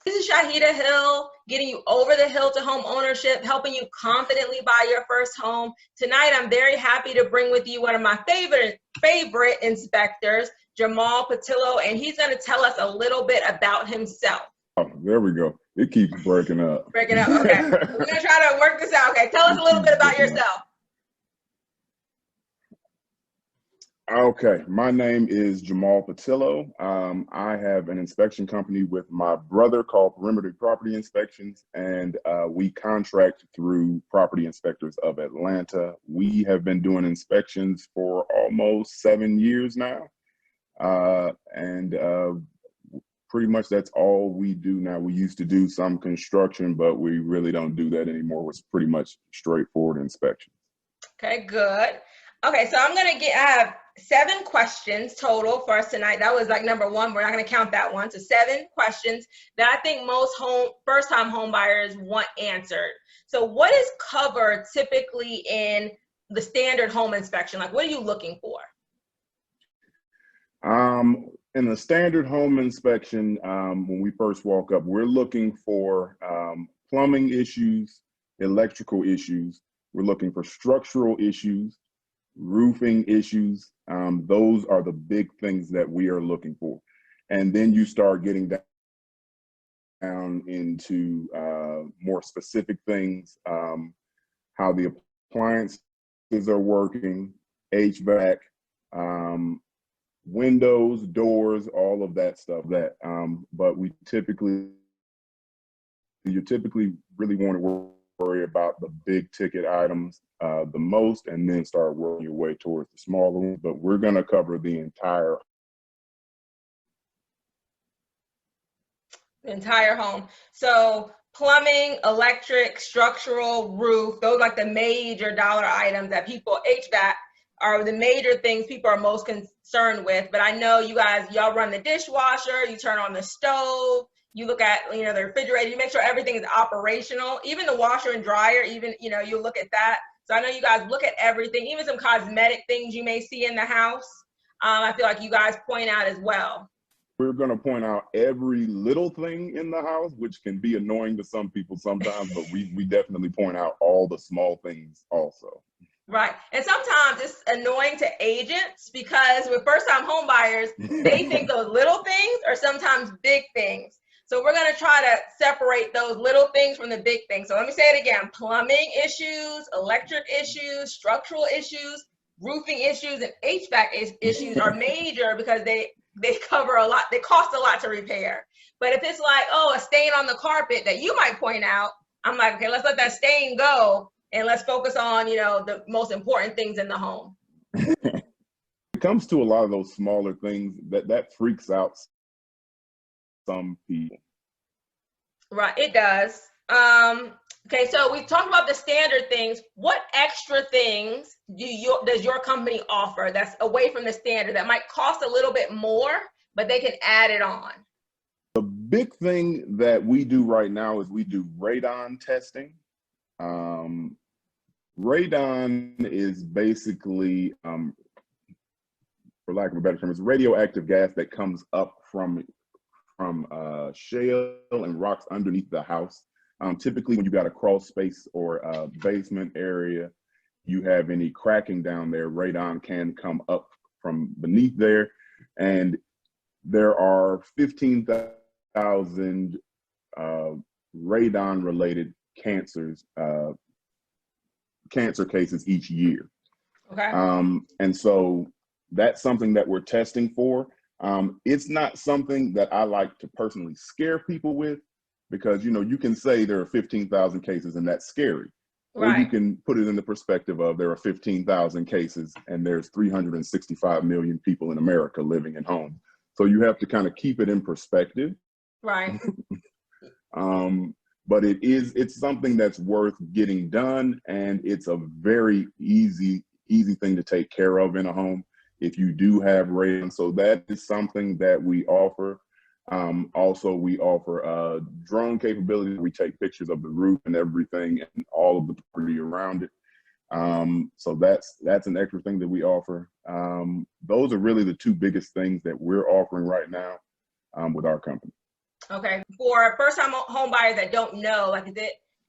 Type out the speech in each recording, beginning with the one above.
This is Shaheedah Hill, getting you over the hill to home ownership, helping you confidently buy your first home. Tonight, I'm very happy to bring with you one of my favorite inspectors, Jamal Patillo, and he's going to tell us a little bit about himself. Oh, there we go. It keeps breaking up. Breaking up, okay. We're going to try to work this out. Okay, tell us a little bit about yourself. Okay, my name is Jamal Patillo. I have an inspection company with my brother called Perimeter Property Inspections, and we contract through Property Inspectors of Atlanta. We have been doing inspections for almost 7 years now, and pretty much that's all we do now. We used to do some construction, but we really don't do that anymore. It's pretty much straightforward inspection. Okay, good. Okay, so I have 7 questions total for us tonight. That was like number 1. We're not going to count that one. So 7 questions that I think most first-time home buyers want answered. So what is covered typically in the standard home inspection? Like, what are you looking for? In the standard home inspection, when we first walk up, we're looking for plumbing issues, electrical issues. We're looking for structural issues, roofing issues. Those are the big things that we are looking for. And then you start getting down into more specific things, how the appliances are working, HVAC, windows, doors, all of that stuff. But you typically really want to worry about the big ticket items the most, and then start working your way towards the smaller ones. But we're going to cover the entire home. So plumbing, electric, structural, roof, those are like the major dollar items that HVAC are the major things people are most concerned with. But I know y'all run the dishwasher, you turn on the stove, you look at, the refrigerator, you make sure everything is operational. Even the washer and dryer, you look at that. So I know you guys look at everything, even some cosmetic things you may see in the house. I feel like you guys point out as well. We're going to point out every little thing in the house, which can be annoying to some people sometimes, but we definitely point out all the small things also. Right. And sometimes it's annoying to agents because with first-time home buyers, they think those little things are sometimes big things. So we're going to try to separate those little things from the big things. So let me say it again. Plumbing issues, electric issues, structural issues, roofing issues, and HVAC issues are major because they cover a lot. They cost a lot to repair. But if it's like, a stain on the carpet that you might point out, I'm like, okay, let's let that stain go. And let's focus on, the most important things in the home. It comes to a lot of those smaller things that freaks out some people. Right, it does. Okay, so we talked about the standard things. What extra things does your company offer that's away from the standard that might cost a little bit more, but they can add it on? The big thing that we do right now is we do radon testing. Radon is basically, for lack of a better term, it's radioactive gas that comes up from shale and rocks underneath the house. Typically, when you got a crawl space or a basement area, you have any cracking down there, radon can come up from beneath there. And there are 15,000 radon-related cancer cases each year. Okay. And so that's something that we're testing for. It's not something that I like to personally scare people with because, you can say there are 15,000 cases and that's scary. Right. Or you can put it in the perspective of there are 15,000 cases and there's 365 million people in America living in homes. So you have to kind of keep it in perspective. Right. But it's something that's worth getting done, and it's a very easy thing to take care of in a home if you do have radon. So that is something that we offer. Also, we offer drone capability. We take pictures of the roof and everything and all of the property around it. So that's an extra thing that we offer. Those are really the 2 biggest things that we're offering right now with our company. Okay. For first-time home buyers that don't know, like,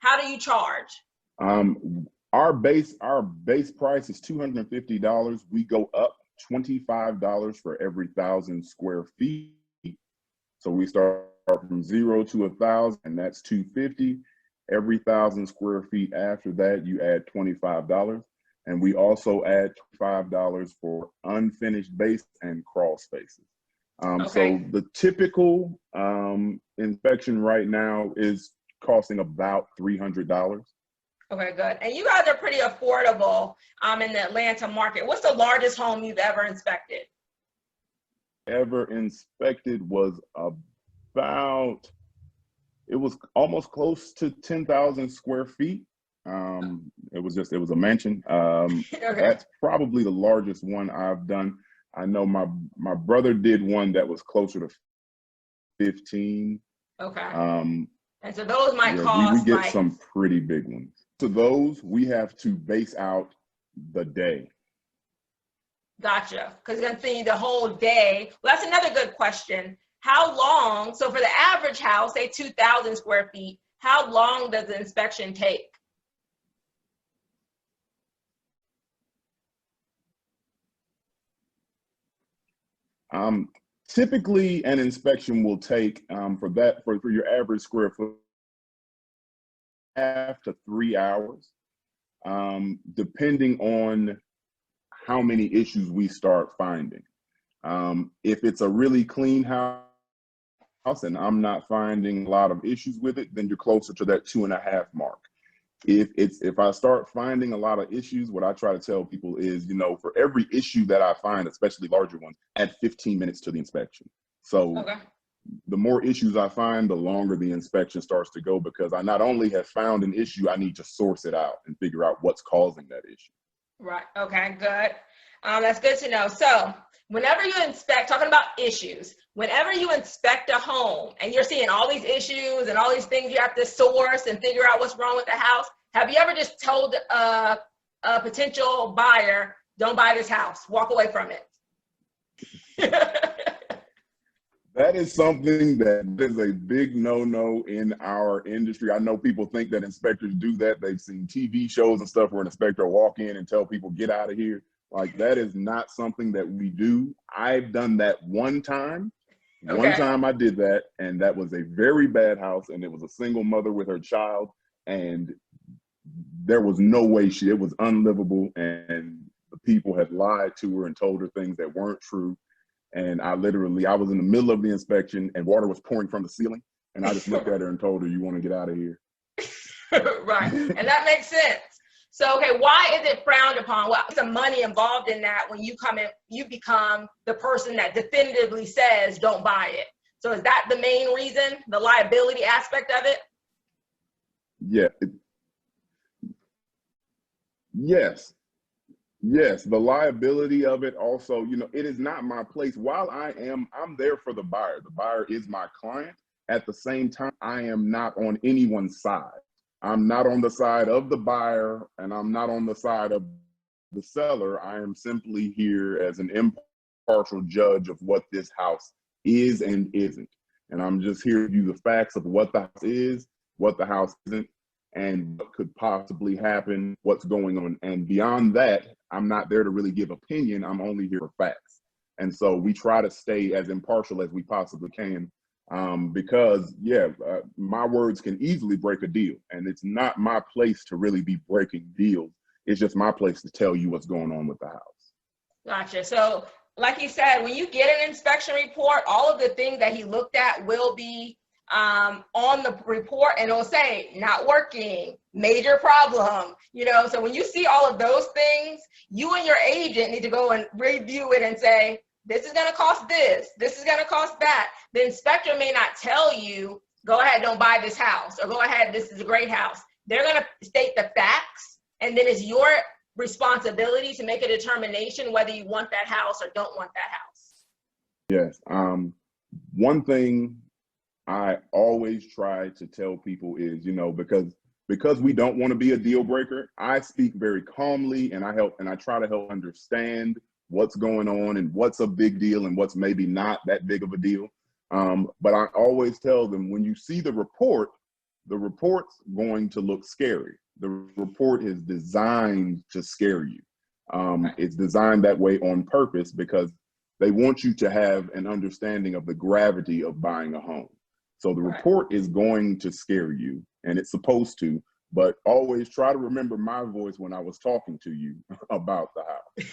how do you charge? Our base price is $250. We go up $25 for every 1,000 square feet. So we start from 0 to 1,000, and that's $250. Every 1,000 square feet after that, you add $25. And we also add $5 for unfinished base and crawl spaces. Okay. So the typical inspection right now is costing about $300. Okay, good. And you guys are pretty affordable in the Atlanta market. What's the largest home you've ever inspected? Ever inspected was about, it was almost close to 10,000 square feet. It was a mansion. Okay. That's probably the largest one I've done. I know my brother did one that was closer to 15. Okay. And so those might yeah, cost we get like some pretty big ones. To those, we have to base out the day. Gotcha. Because you're going to see the whole day. Well, that's another good question. How long, so for the average house, say 2,000 square feet, how long does the inspection take? Typically, an inspection will take for your average square foot, 1.5 to 3 hours, depending on how many issues we start finding. If it's a really clean house and I'm not finding a lot of issues with it, then you're closer to that 2.5 mark. If I start finding a lot of issues, what I try to tell people is, for every issue that I find, especially larger ones, add 15 minutes to the inspection. So Okay. the more issues I find, the longer the inspection starts to go, because I not only have found an issue, I need to source it out and figure out what's causing that issue. Right. Okay, good. That's good to know. So whenever you inspect, talking about issues, whenever you inspect a home and you're seeing all these issues and all these things you have to source and figure out what's wrong with the house, have you ever just told a potential buyer, don't buy this house, walk away from it? That is something that is a big no-no in our industry. I know people think that inspectors do that. They've seen TV shows and stuff where an inspector will walk in and tell people, get out of here. Like, that is not something that we do. I've done that one time. Okay. One time I did that, and that was a very bad house, and it was a single mother with her child, and there was no way it was unlivable, and the people had lied to her and told her things that weren't true. And I was in the middle of the inspection and water was pouring from the ceiling. And I just looked at her and told her, you want to get out of here? Right. And that makes sense. So, okay, why is it frowned upon? Well, there's some money involved in that when you come in, you become the person that definitively says, don't buy it. So is that the main reason, the liability aspect of it? Yeah. Yes. Yes, the liability of it also, it is not my place. While I'm there for the buyer. The buyer is my client. At the same time, I am not on anyone's side. I'm not on the side of the buyer, and I'm not on the side of the seller. I am simply here as an impartial judge of what this house is and isn't. And I'm just here to give you the facts of what the house is, what the house isn't, and what could possibly happen, what's going on. And beyond that, I'm not there to really give opinion. I'm only here for facts. And so we try to stay as impartial as we possibly can, because my words can easily break a deal. And it's not my place to really be breaking deals. It's just my place to tell you what's going on with the house. Gotcha. So like you said, when you get an inspection report, all of the things that he looked at will be on the report, and it'll say not working, major problem, so when you see all of those things, you and your agent need to go and review it and say, this is going to cost this is going to cost that. The inspector may not tell you, go ahead, don't buy this house, or go ahead, this is a great house. They're going to state the facts, and then it's your responsibility to make a determination whether you want that house or don't want that house. Yes. One thing I always try to tell people is, because we don't want to be a deal breaker, I speak very calmly, and I try to help understand what's going on and what's a big deal and what's maybe not that big of a deal. But I always tell them, when you see the report's going to look scary. The report is designed to scare you. It's designed that way on purpose because they want you to have an understanding of the gravity of buying a home. So the report is going to scare you, and it's supposed to, but always try to remember my voice when I was talking to you about the house.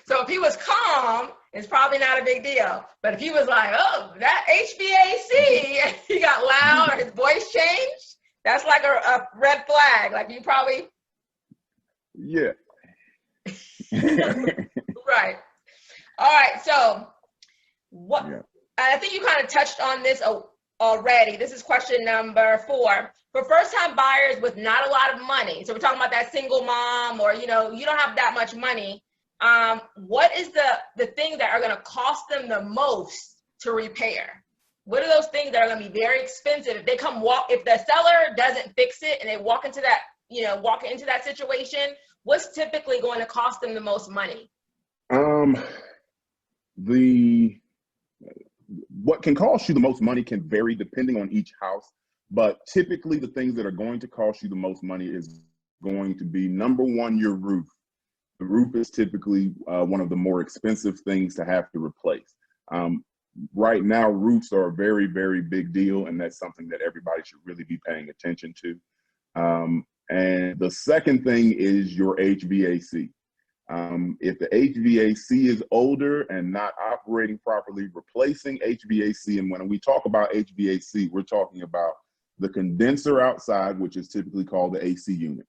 So if he was calm, it's probably not a big deal. But if he was like, oh, that HVAC, he got loud or his voice changed, that's like a red flag. Like you probably. Yeah. Right. All right. So what, I think you kind of touched on this already. This is question number 4. For first-time buyers with not a lot of money, so we're talking about that single mom, or you don't have that much money, what is the things that are going to cost them the most to repair? What are those things that are going to be very expensive if they if the seller doesn't fix it and they walk into that situation? What's typically going to cost them the most money? What can cost you the most money can vary depending on each house, but typically the things that are going to cost you the most money is going to be, number one, your roof. The roof is typically one of the more expensive things to have to replace. Right now, roofs are a very, very big deal, and that's something that everybody should really be paying attention to. And the second thing is your HVAC. If the HVAC is older and not operating properly, replacing HVAC, and when we talk about HVAC, we're talking about the condenser outside, which is typically called the AC unit.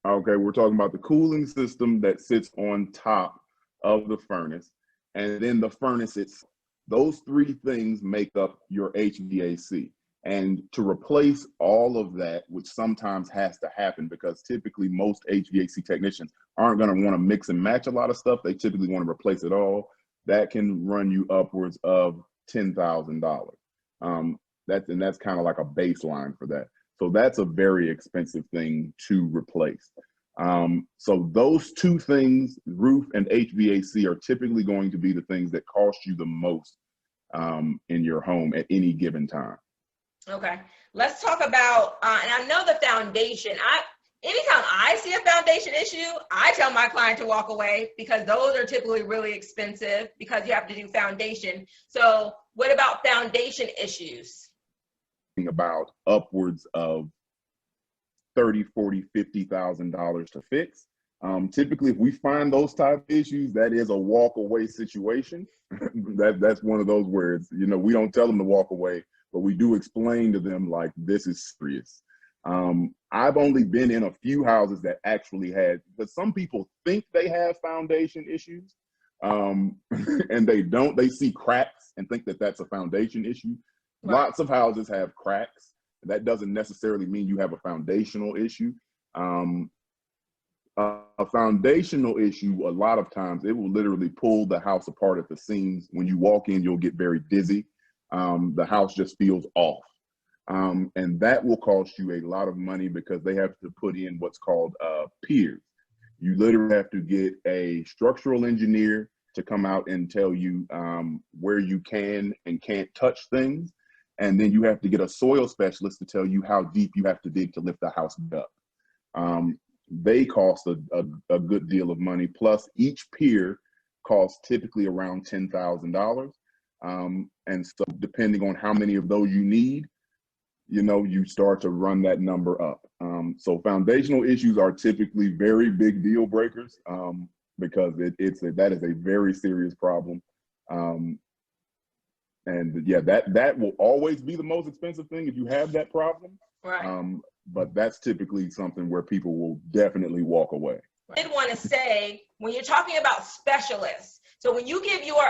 Okay, we're talking about the cooling system that sits on top of the furnace, and then the furnace itself. Those 3 things make up your HVAC. And to replace all of that, which sometimes has to happen because typically most HVAC technicians aren't going to want to mix and match a lot of stuff. They typically want to replace it all. That can run you upwards of $10,000. That's kind of like a baseline for that. So that's a very expensive thing to replace. So those 2 things, roof and HVAC, are typically going to be the things that cost you the most in your home at any given time. Okay, let's talk about, and I know the foundation. Anytime I see a foundation issue, I tell my client to walk away because those are typically really expensive because you have to do foundation. So what about foundation issues? About upwards of $30,000, $40,000, $50,000 to fix. Typically, if we find those type of issues, that is a walk away situation. That's one of those where it's, we don't tell them to walk away, but we do explain to them like, this is serious. I've only been in a few houses that actually had, because some people think they have foundation issues, and they don't. They see cracks and think that that's a foundation issue. Right. Lots of houses have cracks. That doesn't necessarily mean you have a foundational issue. A foundational issue, a lot of times, it will literally pull the house apart at the seams. When you walk in, you'll get very dizzy. The house just feels off. And that will cost you a lot of money because they have to put in what's called piers. You literally have to get a structural engineer to come out and tell you where you can and can't touch things. And then you have to get a soil specialist to tell you how deep you have to dig to lift the house up. They cost a good deal of money. Plus, each pier costs typically around $10,000. And so depending on how many of those you need, you start to run that number up. So foundational issues are typically very big deal breakers because that is a very serious problem. And yeah, that will always be the most expensive thing if you have that problem. Right. But that's typically something where people will definitely walk away. I did want to say, when you're talking about specialists, so when you give your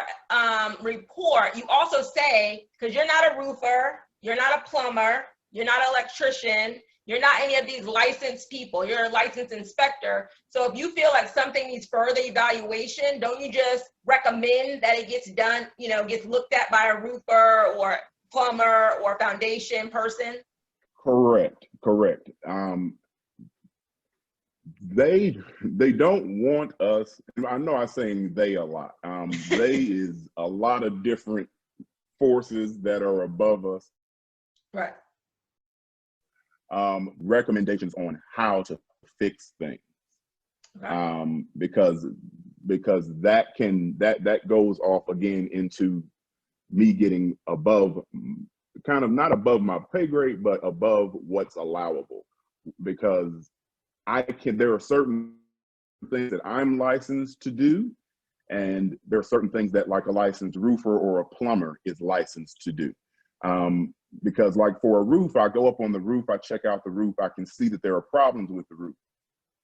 report, you also say, because you're not a roofer, you're not a plumber, you're not an electrician, you're not any of these licensed people, you're a licensed inspector. So if you feel like something needs further evaluation, don't you just recommend that it gets done, gets looked at by a roofer or plumber or foundation person? Correct. They don't want us. I know I'm saying they a lot. They is a lot of different forces that are above us. Right. Recommendations on how to fix things. Okay. Because that goes off again into me getting above, kind of not above my pay grade, but above what's allowable. Because there are certain things that I'm licensed to do, and there are certain things that like a licensed roofer or a plumber is licensed to do. Because like for a roof, I go up on the roof, I check out the roof, I can see that there are problems with the roof.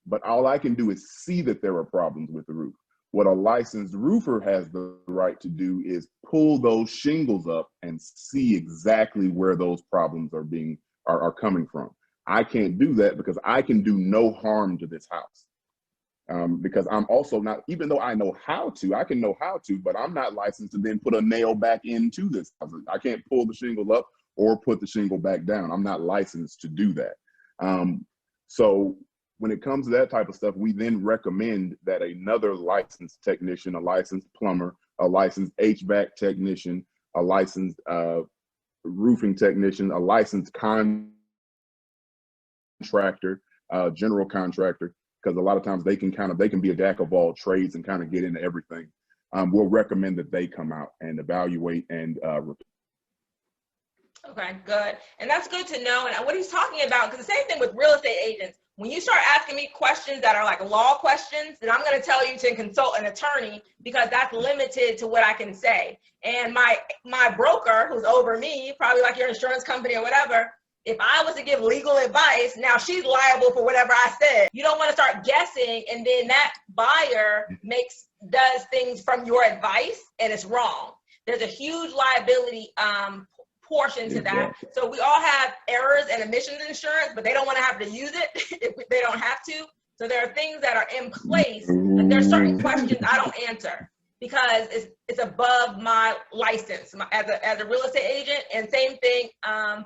But all I can do is see that there are problems with the roof. What a licensed roofer has the right to do is pull those shingles up and see exactly where those problems are coming from. I can't do that because I can do no harm to this house. Because I'm also not, even though I can know how to, but I'm not licensed to then put a nail back into this house. I can't pull the shingle up or put the shingle back down. I'm not licensed to do that. So when it comes to that type of stuff, we then recommend that another licensed technician, a licensed plumber, a licensed HVAC technician, a licensed roofing technician, a licensed contractor, general contractor, because a lot of times they can be a jack of all trades and kind of get into everything. We'll recommend that they come out and evaluate and Okay, good. And that's good to know. And what he's talking about, because the same thing with real estate agents, when you start asking me questions that are like law questions, then I'm going to tell you to consult an attorney because that's limited to what I can say. And my broker, who's over me, probably like your insurance company or whatever, if I was to give legal advice, now she's liable for whatever I said. You don't want to start guessing, and then that buyer does things from your advice, and it's wrong. There's a huge liability portion to that. So we all have errors and omissions insurance, but they don't want to have to use it if they don't have to. So there are things that are in place, but there are certain questions I don't answer because it's above my license as a real estate agent. And same thing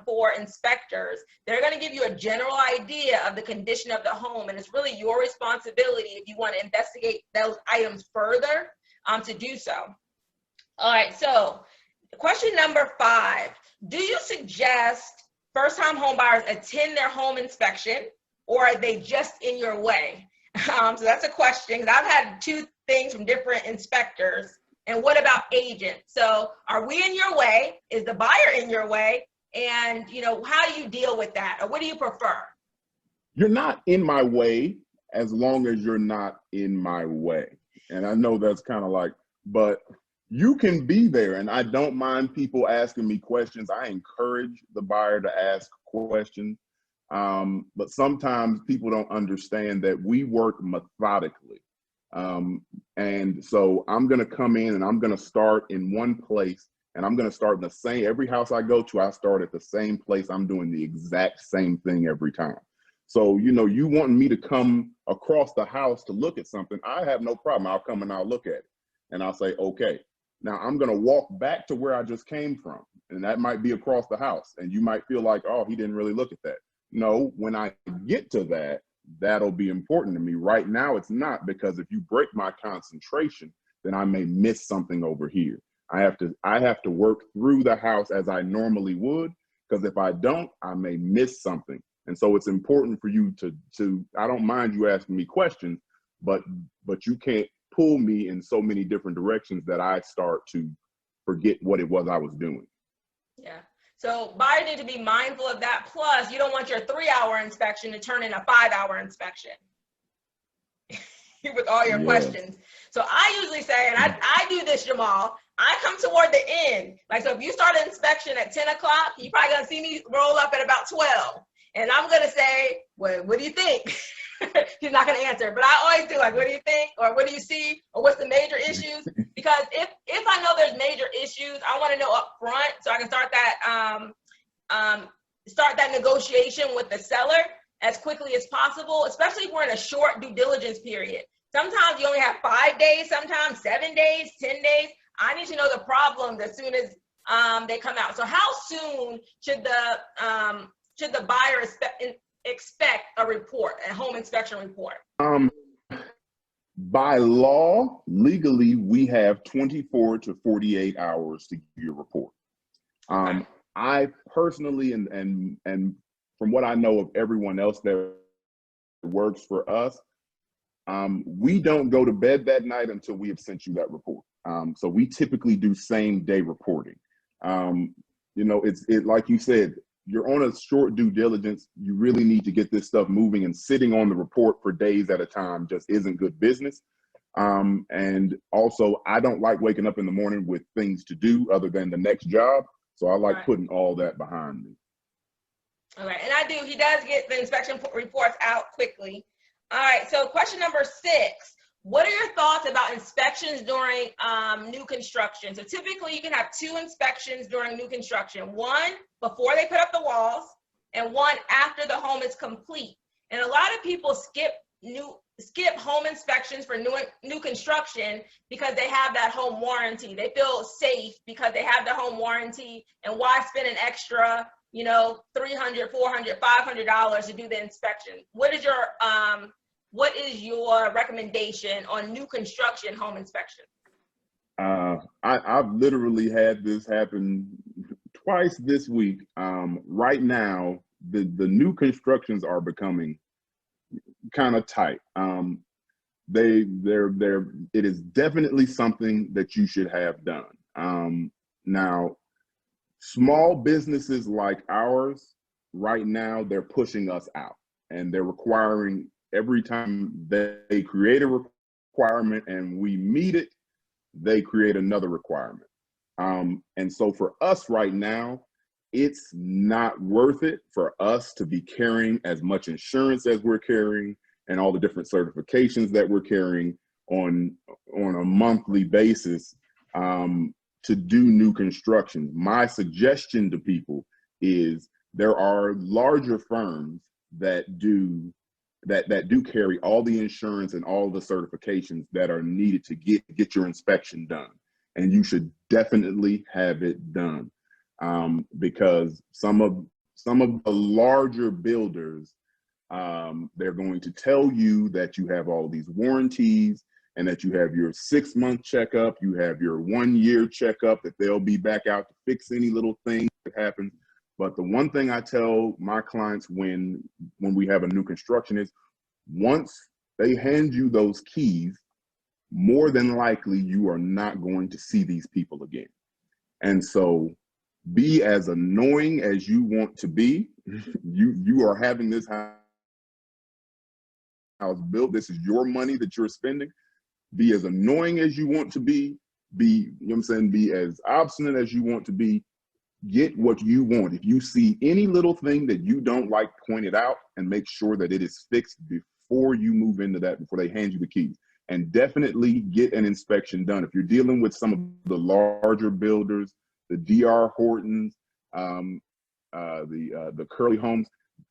for inspectors. They're going to give you a general idea of the condition of the home, and it's really your responsibility if you want to investigate those items further to do so. All right, so question number 5. Do you suggest first-time home buyers attend their home inspection, or are they just in your way? So that's a question, because I've had 2 things from different inspectors. And what about agents? So are we in your way? Is the buyer in your way? And how do you deal with that? Or what do you prefer? You're not in my way as long as you're not in my way. And I know that's kind of like, but you can be there, and I don't mind people asking me questions. I encourage the buyer to ask questions, but sometimes people don't understand that we work methodically. And so I'm going to come in and I'm going to start in one place, and I'm going to start in the same, every house I go to, I start at the same place. I'm doing the exact same thing every time. So, you want me to come across the house to look at something, I have no problem. I'll come and I'll look at it, and I'll say, okay. Now I'm going to walk back to where I just came from, and that might be across the house. And you might feel like, oh, he didn't really look at that. No, when I get to that, that'll be important to me. Right now, it's not, because if you break my concentration, then I may miss something over here. I have to work through the house as I normally would, because if I don't, I may miss something. And so it's important for you to I don't mind you asking me questions, but you can't pull me in so many different directions that I start to forget what it was I was doing. Yeah. So buyers need to be mindful of that. Plus, you don't want your 3-hour inspection to turn into a 5-hour inspection with all your questions. So I usually say, and I do this, Jamal, I come toward the end. Like, so if you start an inspection at 10 o'clock, you're probably going to see me roll up at about 12. And I'm going to say, well, what do you think? He's not going to answer, but I always do, like, what do you think? Or what do you see? Or what's the major issues? Because if I know there's major issues, I want to know up front so I can start that negotiation with the seller as quickly as possible, especially if we're in a short due diligence period. Sometimes you only have 5 days, sometimes 7 days, 10 days. I need to know the problems as soon as they come out. So how soon should the buyer expect a report, a home inspection report? By law, legally, we have 24 to 48 hours to give you a report. Okay. I personally, and from what I know of everyone else that works for us, we don't go to bed that night until we have sent you that report. So we typically do same day reporting. Um, it's like you said, you're on a short due diligence. You really need to get this stuff moving, and sitting on the report for days at a time just isn't good business. And also, I don't like waking up in the morning with things to do other than the next job. So I like Right. putting all that behind me. Okay, and I do. He does get the inspection reports out quickly. All right, so question number 6. What are your thoughts about inspections during new construction? So typically you can have 2 inspections during new construction. One before they put up the walls and one after the home is complete. And a lot of people skip home inspections for new construction because they have that home warranty. They feel safe because they have the home warranty, and why spend an extra, $300, $400, $500 to do the inspection? What is your recommendation on new construction home inspection? I've literally had this happen twice this week. Right now, the new constructions are becoming kind of tight. It is definitely something that you should have done. Now, small businesses like ours, right now, they're pushing us out, and they're requiring, every time they create a requirement and we meet it, they create another requirement. And so for us right now, it's not worth it for us to be carrying as much insurance as we're carrying and all the different certifications that we're carrying on a monthly basis, to do new construction. My suggestion to people is, there are larger firms that do carry all the insurance and all the certifications that are needed to get your inspection done. And you should definitely have it done, because some of the larger builders, they're going to tell you that you have all these warranties and that you have your 6-month checkup, you have your 1-year checkup, that they'll be back out to fix any little thing that happens. But the one thing I tell my clients when we have a new construction is, once they hand you those keys, more than likely you are not going to see these people again. And so, be as annoying as you want to be. You are having this house built. This is your money that you're spending. Be as annoying as you want to be. Be as obstinate as you want to be. Get what you want. If you see any little thing that you don't like, point it out and make sure that it is fixed before you move into that, before they hand you the keys. And definitely get an inspection done. If you're dealing with some of the larger builders, the DR Hortons, the Curly Homes,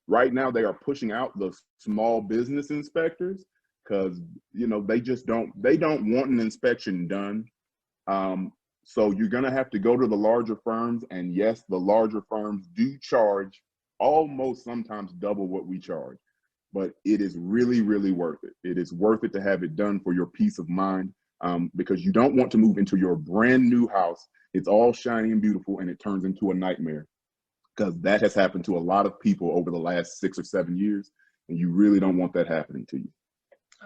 right now they are pushing out the small business inspectors, because they don't want an inspection done. So you're going to have to go to the larger firms, and yes, the larger firms do charge almost sometimes double what we charge, but it is really, really worth it. It is worth it to have it done for your peace of mind, because you don't want to move into your brand new house. It's all shiny and beautiful, and it turns into a nightmare, because that has happened to a lot of people over the last 6 or 7 years, and you really don't want that happening to you.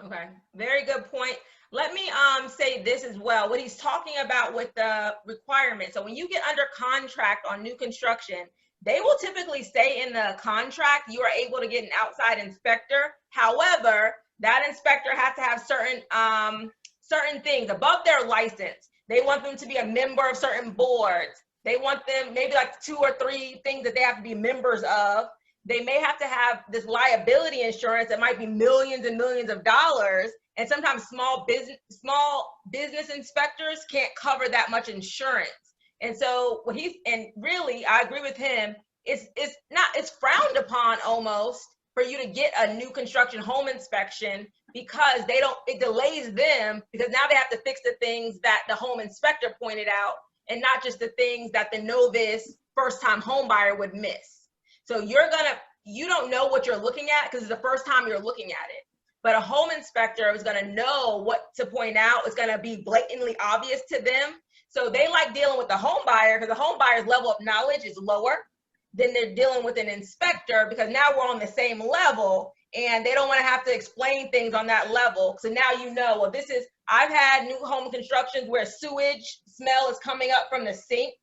Okay, very good point. Let me say this as well. What he's talking about with the requirements. So when you get under contract on new construction, they will typically say in the contract you are able to get an outside inspector. However, that inspector has to have certain things above their license. They want them to be a member of certain boards. They want them maybe like 2 or 3 things that they have to be members of. They may have to have this liability insurance that might be millions and millions of dollars. And sometimes small business inspectors can't cover that much insurance. And so really, I agree with him. It's frowned upon almost for you to get a new construction home inspection, because it delays them, because now they have to fix the things that the home inspector pointed out, and not just the things that the novice first time home buyer would miss. So you don't know what you're looking at, because it's the first time you're looking at it. But a home inspector is going to know what to point out. It's going to be blatantly obvious to them. So they like dealing with the home buyer because the home buyer's level of knowledge is lower than they're dealing with an inspector, because now we're on the same level and they don't want to have to explain things on that level. So now you know, well, this is, I've had new home constructions where sewage smell is coming up from the sink.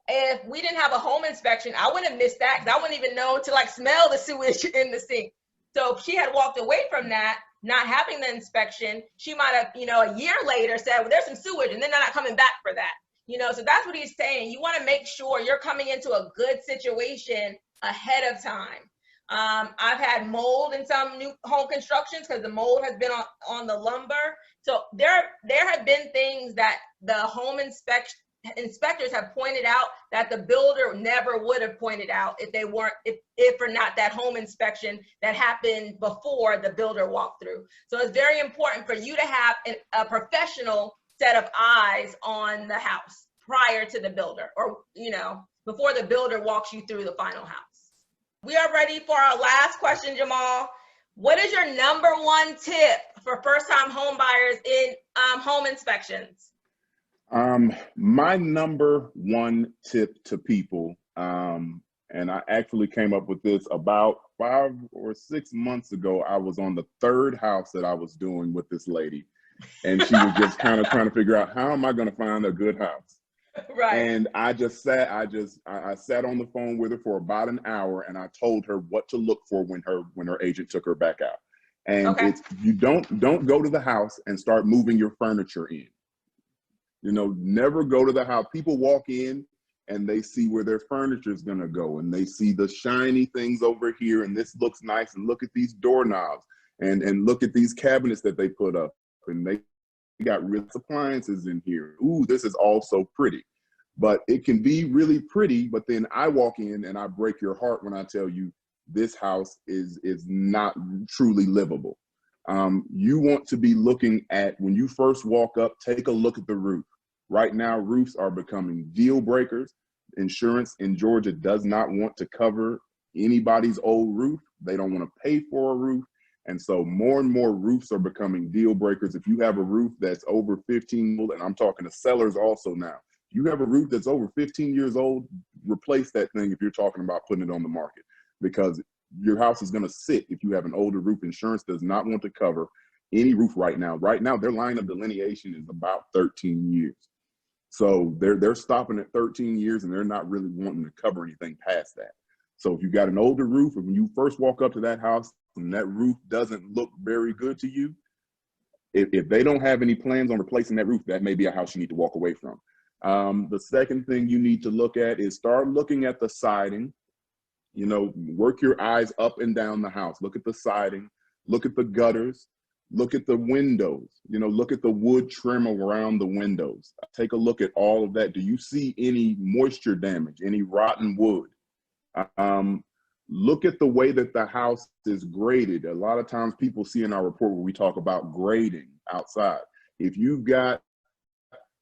If we didn't have a home inspection, I wouldn't have missed that because I wouldn't even know to like smell the sewage in the sink. So if she had walked away from that, not having the inspection, she might have, you know, a year later said, well, there's some sewage, and then they're not coming back for that. You know, so that's what he's saying. You want to make sure you're coming into a good situation ahead of time. I've had mold in some new home constructions because the mold has been on the lumber. So there have been things that the home inspectors have pointed out that the builder never would have pointed out if they weren't, if or not that home inspection that happened before the builder walked through. So it's very important for you to have a professional set of eyes on the house prior to the builder, or, you know, before the builder walks you through the final house. We are ready for our last question, Jamal. What is your #1 tip for first-time home buyers in home inspections? My #1 tip to people, and I actually came up with this about 5 or 6 months ago. I was on the 3rd house that I was doing with this lady, and she was just kind of trying to figure out, how am I going to find a good house? Right. And I sat on the phone with her for about an hour, and I told her what to look for when her agent took her back out. And okay. It's, you don't go to the house and start moving your furniture in. You know, never go to the house. People walk in and they see where their furniture is going to go, and they see the shiny things over here, and this looks nice, and look at these doorknobs, and look at these cabinets that they put up, and they got real appliances in here. Ooh, this is all so pretty. But it can be really pretty, but then I walk in and I break your heart when I tell you this house is not truly livable. You want to be looking at, when you first walk up, take a look at the roof. Right now, roofs are becoming deal breakers. Insurance in Georgia does not want to cover anybody's old roof. They don't want to pay for a roof. And so more and more roofs are becoming deal breakers. If you have a roof that's over 15, and I'm talking to sellers also now, you have a roof that's over 15 years old, replace that thing if you're talking about putting it on the market, because your house is going to sit if you have an older roof. Insurance does not want to cover any roof right now. Right now, their line of delineation is about 13 years. So they're stopping at 13 years, and they're not really wanting to cover anything past that. So if you got an older roof, and when you first walk up to that house and that roof doesn't look very good to you, if they don't have any plans on replacing that roof, that may be a house you need to walk away from. The second thing you need to look at is start looking at the siding. You know, work your eyes up and down the house. Look at the siding, look at the gutters, look at the windows, you know, look at the wood trim around the windows. Take a look at all of that. Do you see any moisture damage, any rotten wood? Look at the way that the house is graded. A lot of times people see in our report where we talk about grading outside. If you've got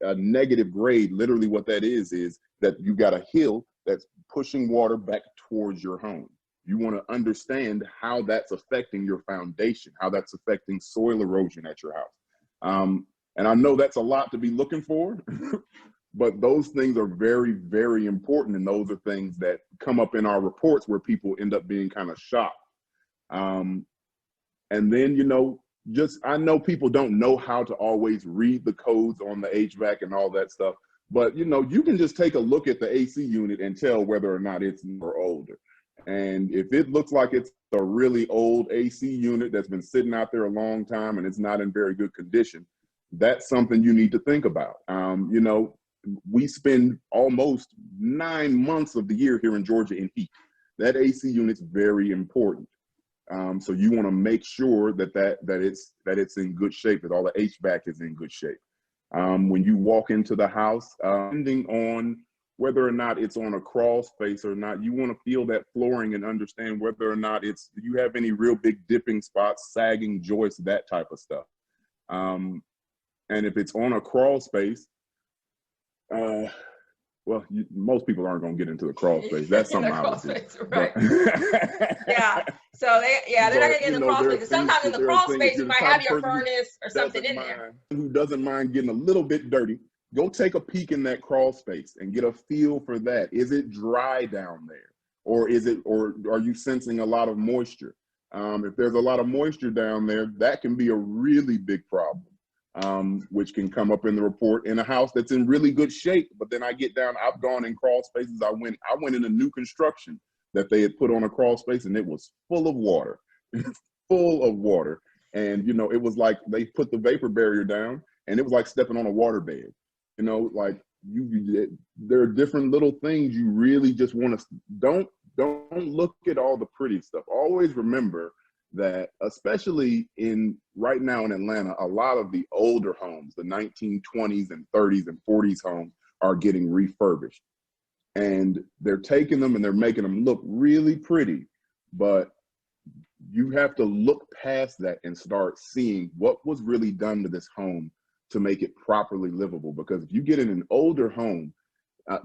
a negative grade, literally what that is that you got a hill that's pushing water back towards your home. You want to understand how that's affecting your foundation, how that's affecting soil erosion at your house. And I know that's a lot to be looking for, but those things are very, very important. And those are things that come up in our reports where people end up being kind of shocked. And then, you know, I know people don't know how to always read the codes on the HVAC and all that stuff, but you know, you can just take a look at the AC unit and tell whether or not it's new or older. And if it looks like it's a really old AC unit that's been sitting out there a long time and it's not in very good condition, that's something you need to think about. You know, we spend almost 9 months of the year here in Georgia in heat. That AC unit's very important. So you want to make sure that it's in good shape, that all the HVAC is in good shape. When you walk into the house, depending on whether or not it's on a crawl space or not, you want to feel that flooring and understand whether or not you have any real big dipping spots, sagging joists, that type of stuff. And if it's on a crawl space, well, most people aren't going to get into the crawl space. That's something I would do. Right. Yeah. So they're not going to get in the crawl space. Sometimes in the crawl space, you might have your furnace or something in there. Who doesn't mind getting a little bit dirty, go take a peek in that crawl space and get a feel for that. Is it dry down there? Or are you sensing a lot of moisture? If there's a lot of moisture down there, that can be a really big problem, which can come up in the report in a house that's in really good shape. But then I get down, I've gone in crawl spaces. I went in a new construction that they had put on a crawl space, and it was full of water, full of water. And, you know, it was like they put the vapor barrier down, and it was like stepping on a water bed. You know, like there are different little things you really just want to, don't look at all the pretty stuff. Always remember that, especially right now in Atlanta, a lot of the older homes, the 1920s and 30s and 40s homes, are getting refurbished. And they're taking them and they're making them look really pretty. But you have to look past that and start seeing what was really done to this home to make it properly livable. Because if you get in an older home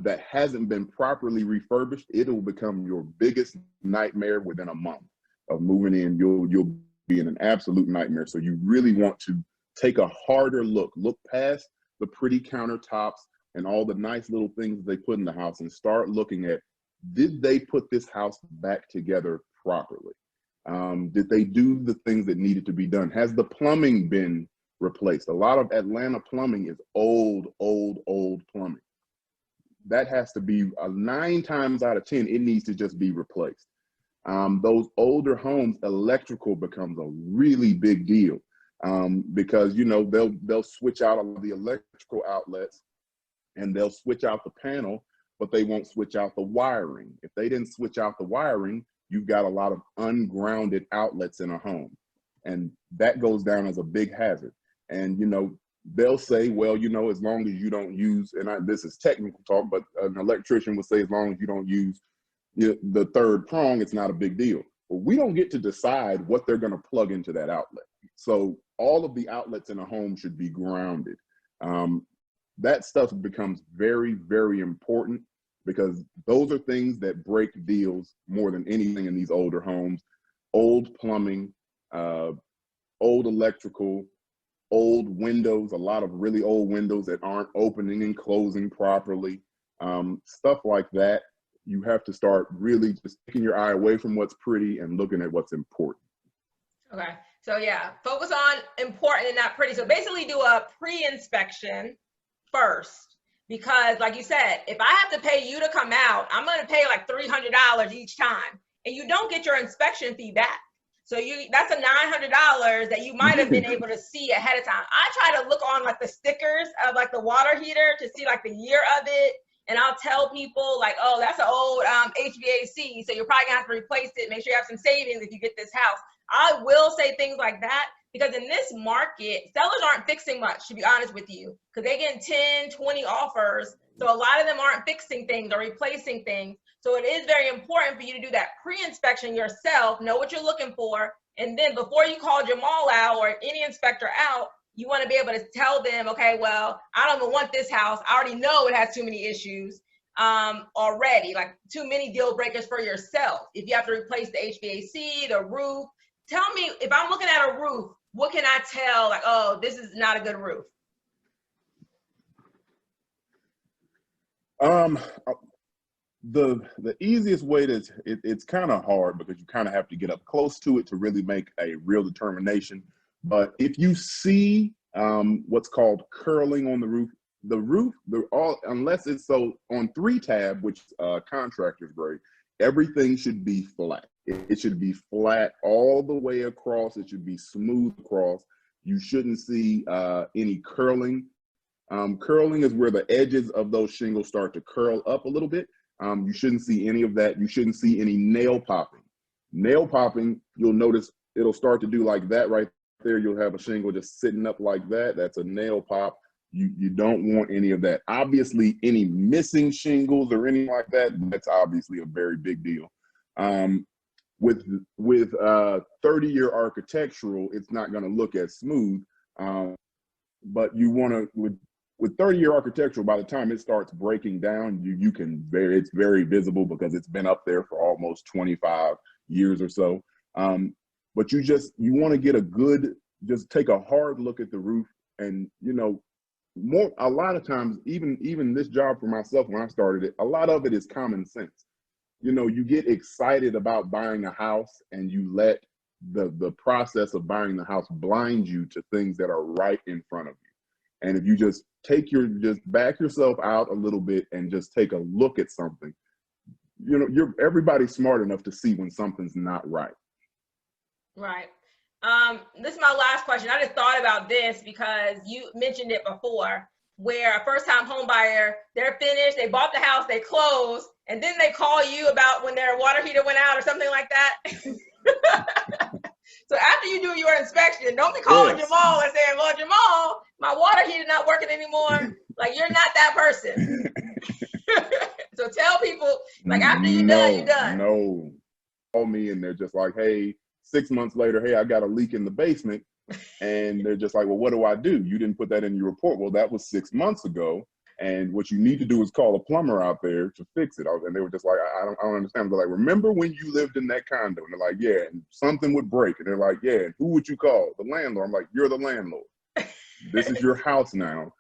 that hasn't been properly refurbished, it'll become your biggest nightmare within a month of moving in. You'll be in an absolute nightmare. So you really want to take a harder look past the pretty countertops and all the nice little things they put in the house, and start looking at, did they put this house back together properly? Did they do the things that needed to be done? Has the plumbing been replaced? A lot of Atlanta plumbing is old plumbing. That has to be 9 times out of 10, it needs to just be replaced. Those older homes, electrical becomes a really big deal, because, you know, they'll switch out all of the electrical outlets and they'll switch out the panel, but they won't switch out the wiring. If they didn't switch out the wiring, you've got a lot of ungrounded outlets in a home, and that goes down as a big hazard. And, you know, they'll say, well, you know, as long as you don't use, and this is technical talk, but an electrician would say, as long as you don't use the third prong, it's not a big deal. Well, we don't get to decide what they're going to plug into that outlet. So all of the outlets in a home should be grounded. That stuff becomes very, very important, because those are things that break deals more than anything in these older homes. Old plumbing, old electrical, old windows, a lot of really old windows that aren't opening and closing properly, stuff like that. You have to start really just taking your eye away from what's pretty and looking at what's important. Okay, so yeah, focus on important and not pretty. So basically do a pre-inspection first, because like you said, if I have to pay you to come out, I'm going to pay like $300 each time, and you don't get your inspection fee back. So that's a $900 that you might have been able to see ahead of time. I try to look on like the stickers of like the water heater to see like the year of it. And I'll tell people like, oh, that's an old HVAC, so you're probably gonna have to replace it. Make sure you have some savings if you get this house. I will say things like that, because in this market, sellers aren't fixing much, to be honest with you, because they get 10, 20 offers. So a lot of them aren't fixing things or replacing things. So it is very important for you to do that pre-inspection yourself, know what you're looking for. And then before you call Jamal out or any inspector out, you want to be able to tell them, okay, well, I don't even want this house. I already know it has too many issues already, like too many deal breakers for yourself. If you have to replace the HVAC, the roof, tell me, if I'm looking at a roof, what can I tell, like, oh, this is not a good roof? The easiest way to, it's kind of hard, because you kind of have to get up close to it to really make a real determination. But if you see what's called curling on the roof, unless it's so on 3-tab, which contractor's grade, everything should be flat. It should be flat all the way across. It should be smooth across. You shouldn't see any curling. Curling is where the edges of those shingles start to curl up a little bit. You shouldn't see any of that. You shouldn't see any nail popping. Nail popping, you'll notice it'll start to do like that right there. You'll have a shingle just sitting up like that. That's a nail pop. You don't want any of that. Obviously, any missing shingles or anything like that, that's obviously a very big deal. With 30-year architectural, it's not going to look as smooth, but you want to, with 30-year architectural, by the time it starts breaking down, it's very visible, because it's been up there for almost 25 years or so. But you want to get just take a hard look at the roof, and, you know, a lot of times, even this job for myself, when I started it, a lot of it is common sense. You know, you get excited about buying a house and you let the process of buying the house blind you to things that are right in front of you. And if you just just back yourself out a little bit and just take a look at something, you know, everybody's smart enough to see when something's not right. Right. This is my last question. I just thought about this because you mentioned it before, where a first-time home buyer, they're finished, they bought the house, they closed, and then they call you about when their water heater went out or something like that. So after you do your inspection, don't be calling Yes. Jamal and saying, well, Jamal, my water heater not working anymore. Like, you're not that person. So tell people, like, after you're done, you're done. No. Call me and they're just like, hey, 6 months later, hey, I got a leak in the basement. And they're just like, well, what do I do? You didn't put that in your report. Well, that was 6 months ago. And what you need to do is call a plumber out there to fix it. And they were just like, I don't understand. They're like, remember when you lived in that condo? And they're like, yeah, and something would break. And they're like, yeah, and who would you call? The landlord. I'm like, you're the landlord. This is your house now.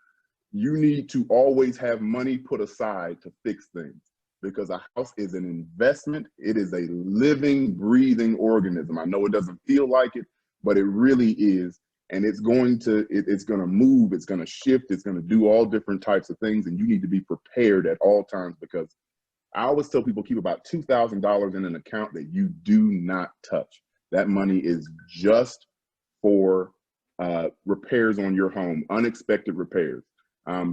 You need to always have money put aside to fix things, because a house is an investment. It is a living, breathing organism. I know it doesn't feel like it, but it really is. And it's going to move, it's going to shift, it's going to do all different types of things. And you need to be prepared at all times, because I always tell people, keep about $2,000 in an account that you do not touch. That money is just for repairs on your home, unexpected repairs.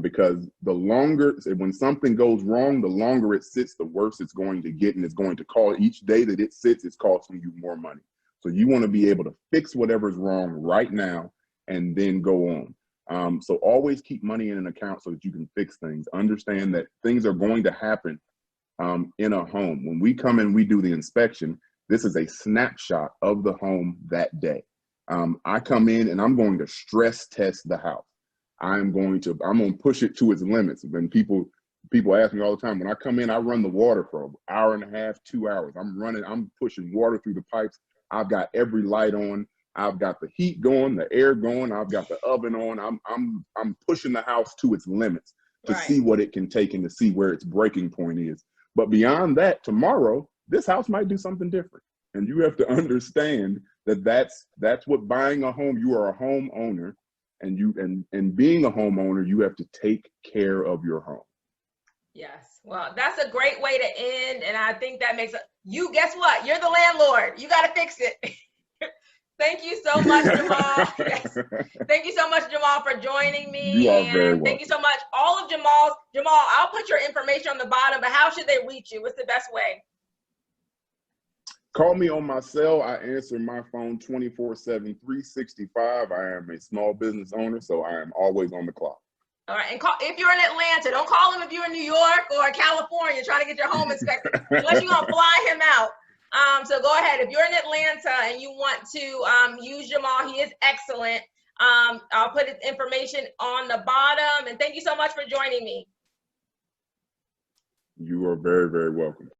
Because when something goes wrong, the longer it sits, the worse it's going to get. And it's going to call each day that it sits, it's costing you more money. So you want to be able to fix whatever's wrong right now and then go on. So always keep money in an account so that you can fix things. Understand that things are going to happen in a home. When we come in, we do the inspection. This is a snapshot of the home that day. I come in and I'm going to stress test the house. I'm going to push it to its limits. When people ask me all the time, when I come in, I run the water for an hour and a half, 2 hours. I'm pushing water through the pipes. I've got every light on. I've got the heat going, the air going. I've got the oven on. I'm pushing the house to its limits to see what it can take and to see where its breaking point is. But beyond that, tomorrow, this house might do something different. And you have to understand that that's what buying a home. You are a homeowner, and being a homeowner, you have to take care of your home. Yes. Well, that's a great way to end. And I think that makes you, guess what? You're the landlord. You got to fix it. Thank you so much, Jamal. Yes. Thank you so much, Jamal, for joining me. You are very welcome. Thank you so much. All of Jamal, I'll put your information on the bottom, but how should they reach you? What's the best way? Call me on my cell. I answer my phone 24/7, 365. I am a small business owner, so I am always on the clock. All right, and if you're in Atlanta, don't call him if you're in New York or California trying to get your home inspected, unless you're gonna fly him out. So go ahead. If you're in Atlanta and you want to use Jamal, he is excellent. I'll put his information on the bottom. And thank you so much for joining me. You are very, very welcome.